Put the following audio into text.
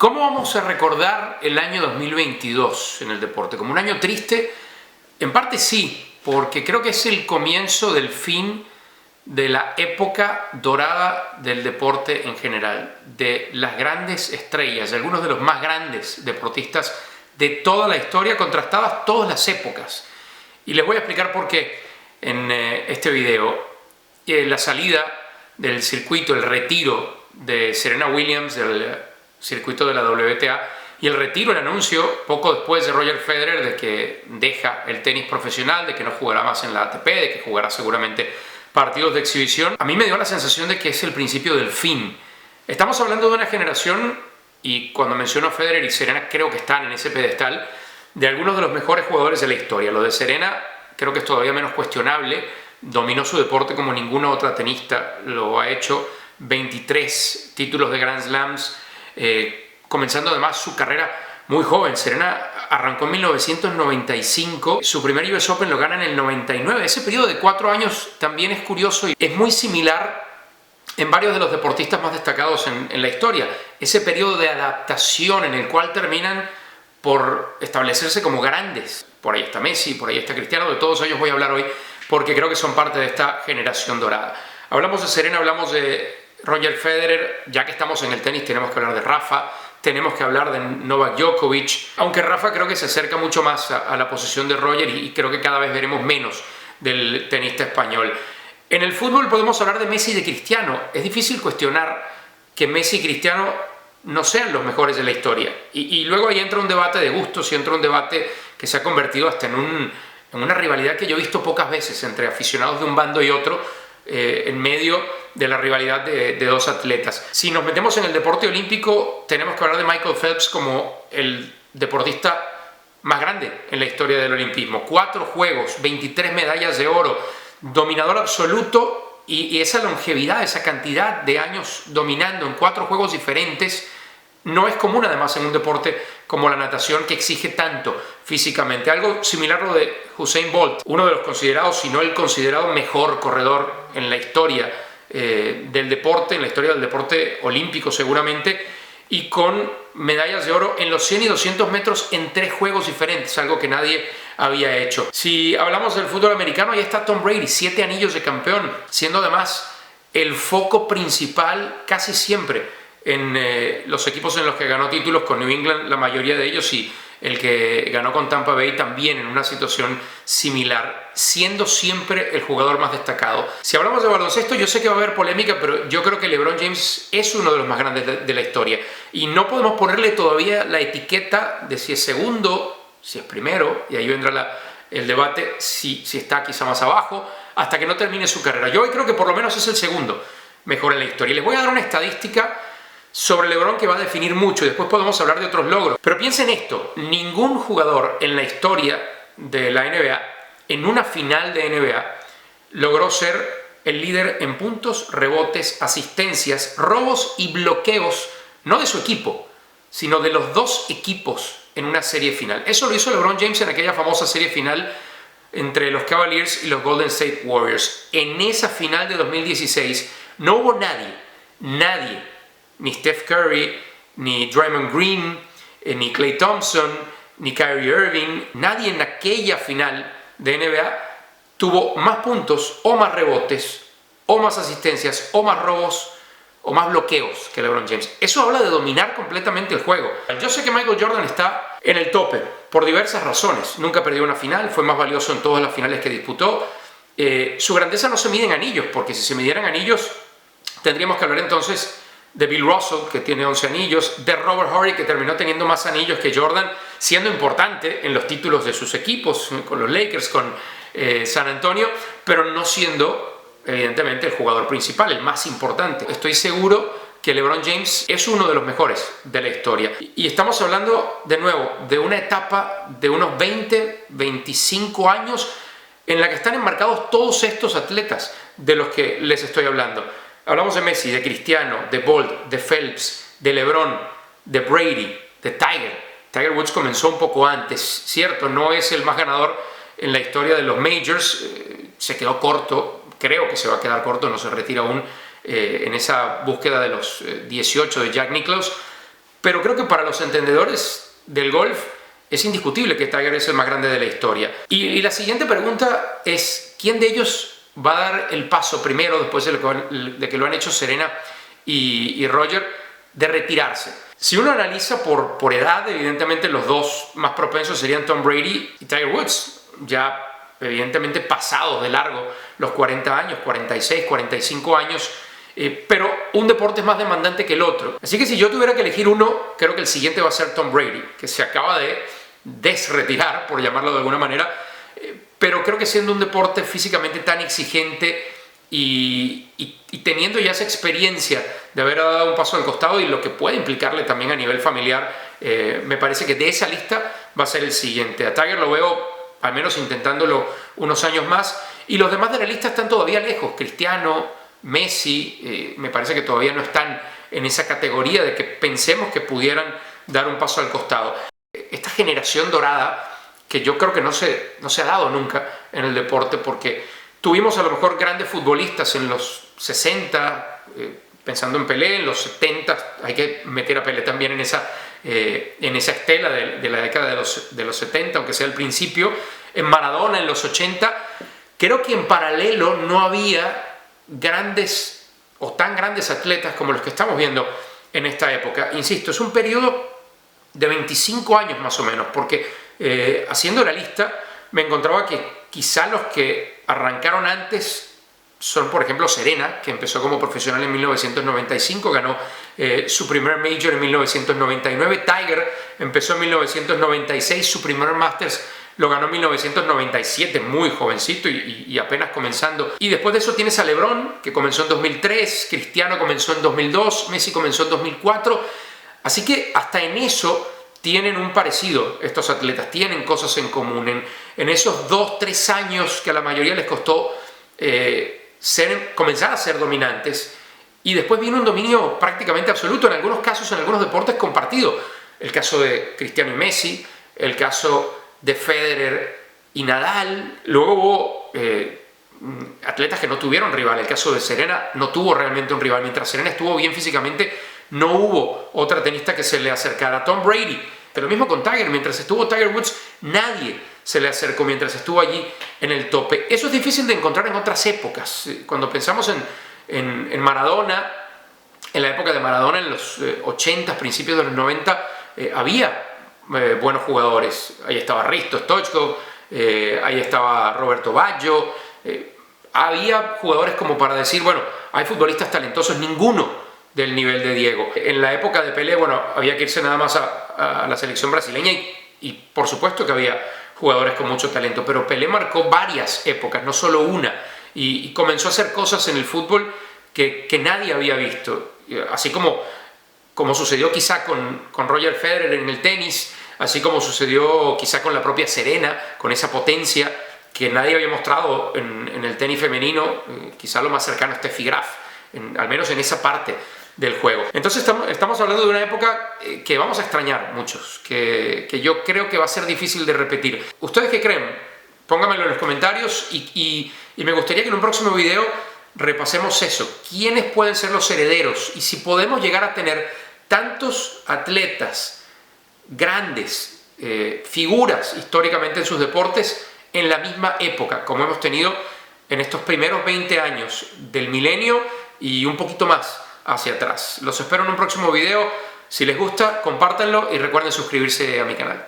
¿Cómo vamos a recordar el año 2022 en el deporte? ¿Como un año triste? En parte sí, porque creo que es el comienzo del fin de la época dorada del deporte en general, de las grandes estrellas, de algunos de los más grandes deportistas de toda la historia, contrastadas todas las épocas. Y les voy a explicar por qué en este video. La salida del circuito, el retiro de Serena Williams del circuito de la WTA y el retiro, el anuncio poco después de Roger Federer de que deja el tenis profesional, de que no jugará más en la ATP, de que jugará seguramente partidos de exhibición, a mí me dio la sensación de que es el principio del fin. Estamos hablando de una generación, y cuando menciono a Federer y Serena creo que están en ese pedestal, de algunos de los mejores jugadores de la historia. Lo de Serena creo que es todavía menos cuestionable, dominó su deporte como ninguna otra tenista lo ha hecho, 23 títulos de Grand Slams, comenzando además su carrera muy joven. Serena arrancó en 1995, su primer US Open lo gana en el 99. Ese periodo de 4 años también es curioso y es muy similar en varios de los deportistas más destacados en la historia. Ese periodo de adaptación en el cual terminan por establecerse como grandes. Por ahí está Messi, por ahí está Cristiano, de todos ellos voy a hablar hoy porque creo que son parte de esta generación dorada. Hablamos de Serena, hablamos de Roger Federer, ya que estamos en el tenis tenemos que hablar de Rafa, tenemos que hablar de Novak Djokovic, aunque Rafa creo que se acerca mucho más a la posición de Roger y creo que cada vez veremos menos del tenista español. En el fútbol podemos hablar de Messi y de Cristiano. Es difícil cuestionar que Messi y Cristiano no sean los mejores de la historia. Y luego ahí entra un debate de gustos y entra un debate que se ha convertido hasta en una rivalidad que yo he visto pocas veces entre aficionados de un bando y otro, en medio de la rivalidad de dos atletas. Si nos metemos en el deporte olímpico, tenemos que hablar de Michael Phelps como el deportista más grande en la historia del olimpismo. 4 juegos, 23 medallas de oro, dominador absoluto y esa longevidad, esa cantidad de años dominando en 4 juegos diferentes no es común además en un deporte como la natación que exige tanto físicamente. Algo similar lo de Usain Bolt, uno de los considerados, si no el considerado mejor corredor en la historia del deporte, en la historia del deporte olímpico seguramente, y con medallas de oro en los 100 y 200 metros en 3 juegos diferentes, algo que nadie había hecho. Si hablamos del fútbol americano, ahí está Tom Brady, 7 anillos de campeón, siendo además el foco principal casi siempre en los equipos en los que ganó títulos, con New England la mayoría de ellos, y el que ganó con Tampa Bay también en una situación similar, siendo siempre el jugador más destacado. Si hablamos de baloncesto, yo sé que va a haber polémica, pero yo creo que LeBron James es uno de los más grandes de la historia y no podemos ponerle todavía la etiqueta de si es segundo, si es primero, y ahí vendrá el debate si está quizá más abajo, hasta que no termine su carrera. Yo hoy creo que por lo menos es el segundo mejor en la historia. Y les voy a dar una estadística sobre LeBron que va a definir mucho y después podemos hablar de otros logros. Pero piensen esto, ningún jugador en la historia de la NBA, en una final de NBA, logró ser el líder en puntos, rebotes, asistencias, robos y bloqueos, no de su equipo, sino de los 2 equipos en una serie final. Eso lo hizo LeBron James en aquella famosa serie final entre los Cavaliers y los Golden State Warriors. En esa final de 2016 no hubo nadie, ni Steph Curry, ni Draymond Green, ni Klay Thompson, ni Kyrie Irving, nadie en aquella final de NBA tuvo más puntos o más rebotes o más asistencias o más robos o más bloqueos que LeBron James. Eso habla de dominar completamente el juego. Yo sé que Michael Jordan está en el tope por diversas razones. Nunca perdió una final, fue más valioso en todas las finales que disputó. Su grandeza no se mide en anillos, porque si se midieran anillos tendríamos que hablar entonces de Bill Russell, que tiene 11 anillos, de Robert Horry, que terminó teniendo más anillos que Jordan, siendo importante en los títulos de sus equipos, con los Lakers, con San Antonio, pero no siendo, evidentemente, el jugador principal, el más importante. Estoy seguro que LeBron James es uno de los mejores de la historia. Y estamos hablando, de nuevo, de una etapa de unos 20, 25 años en la que están enmarcados todos estos atletas de los que les estoy hablando. Hablamos de Messi, de Cristiano, de Bolt, de Phelps, de LeBron, de Brady, de Tiger. Tiger Woods comenzó un poco antes, cierto, no es el más ganador en la historia de los majors, se quedó corto, creo que se va a quedar corto, no se retira aún en esa búsqueda de los 18 de Jack Nicklaus, pero creo que para los entendedores del golf es indiscutible que Tiger es el más grande de la historia. Y la siguiente pregunta es, ¿quién de ellos va a dar el paso primero, después de que lo han hecho Serena y Roger, de retirarse? Si uno analiza por edad, evidentemente los dos más propensos serían Tom Brady y Tiger Woods, ya evidentemente pasados de largo los 40 años, 46, 45 años, pero un deporte es más demandante que el otro. Así que si yo tuviera que elegir uno, creo que el siguiente va a ser Tom Brady, que se acaba de desretirar, por llamarlo de alguna manera, pero creo que siendo un deporte físicamente tan exigente y teniendo ya esa experiencia de haber dado un paso al costado y lo que puede implicarle también a nivel familiar, me parece que de esa lista va a ser el siguiente. A Tiger lo veo al menos intentándolo unos años más, y los demás de la lista están todavía lejos. Cristiano, Messi, me parece que todavía no están en esa categoría de que pensemos que pudieran dar un paso al costado. Esta generación dorada, que yo creo que no se ha dado nunca en el deporte, porque tuvimos a lo mejor grandes futbolistas en los 60, pensando en Pelé, en los 70, hay que meter a Pelé también en esa estela de la década de los 70, aunque sea al principio, en Maradona en los 80, creo que en paralelo no había grandes o tan grandes atletas como los que estamos viendo en esta época. Insisto, es un periodo de 25 años más o menos, porque haciendo la lista me encontraba que quizá los que arrancaron antes son, por ejemplo, Serena, que empezó como profesional en 1995, ganó su primer Major en 1999. Tiger empezó en 1996, su primer Masters lo ganó en 1997, muy jovencito y apenas comenzando. Y después de eso tienes a LeBron, que comenzó en 2003, Cristiano comenzó en 2002, Messi comenzó en 2004. Así que hasta en eso tienen un parecido estos atletas, tienen cosas en común. En esos 2-3 años que a la mayoría les costó comenzar a ser dominantes, y después viene un dominio prácticamente absoluto, en algunos casos, en algunos deportes compartido. El caso de Cristiano y Messi, el caso de Federer y Nadal. Luego hubo atletas que no tuvieron rival. El caso de Serena no tuvo realmente un rival. Mientras Serena estuvo bien físicamente, no hubo otra tenista que se le acercara. A Tom Brady, pero lo mismo con Tiger. Mientras estuvo Tiger Woods, nadie se le acercó mientras estuvo allí en el tope. Eso es difícil de encontrar en otras épocas. Cuando pensamos en Maradona, en la época de Maradona, en los 80, principios de los 90, había buenos jugadores. Ahí estaba Risto Stoichkov, ahí estaba Roberto Baggio. Había jugadores como para decir, bueno, hay futbolistas talentosos, ninguno del nivel de Diego. En la época de Pelé, bueno, había que irse nada más a la selección brasileña y por supuesto que había jugadores con mucho talento, pero Pelé marcó varias épocas, no solo una, y comenzó a hacer cosas en el fútbol que nadie había visto, así como sucedió quizá con Roger Federer en el tenis, así como sucedió quizá con la propia Serena, con esa potencia que nadie había mostrado en el tenis femenino, quizá lo más cercano a Steffi Graf, al menos en esa parte del juego. Entonces estamos hablando de una época que vamos a extrañar muchos, que yo creo que va a ser difícil de repetir. ¿Ustedes qué creen? Pónganmelo en los comentarios y me gustaría que en un próximo video repasemos eso. ¿Quiénes pueden ser los herederos? Y si podemos llegar a tener tantos atletas grandes, figuras históricamente en sus deportes, en la misma época, como hemos tenido en estos primeros 20 años del milenio y un poquito más hacia atrás. Los espero en un próximo video. Si les gusta, compártanlo y recuerden suscribirse a mi canal.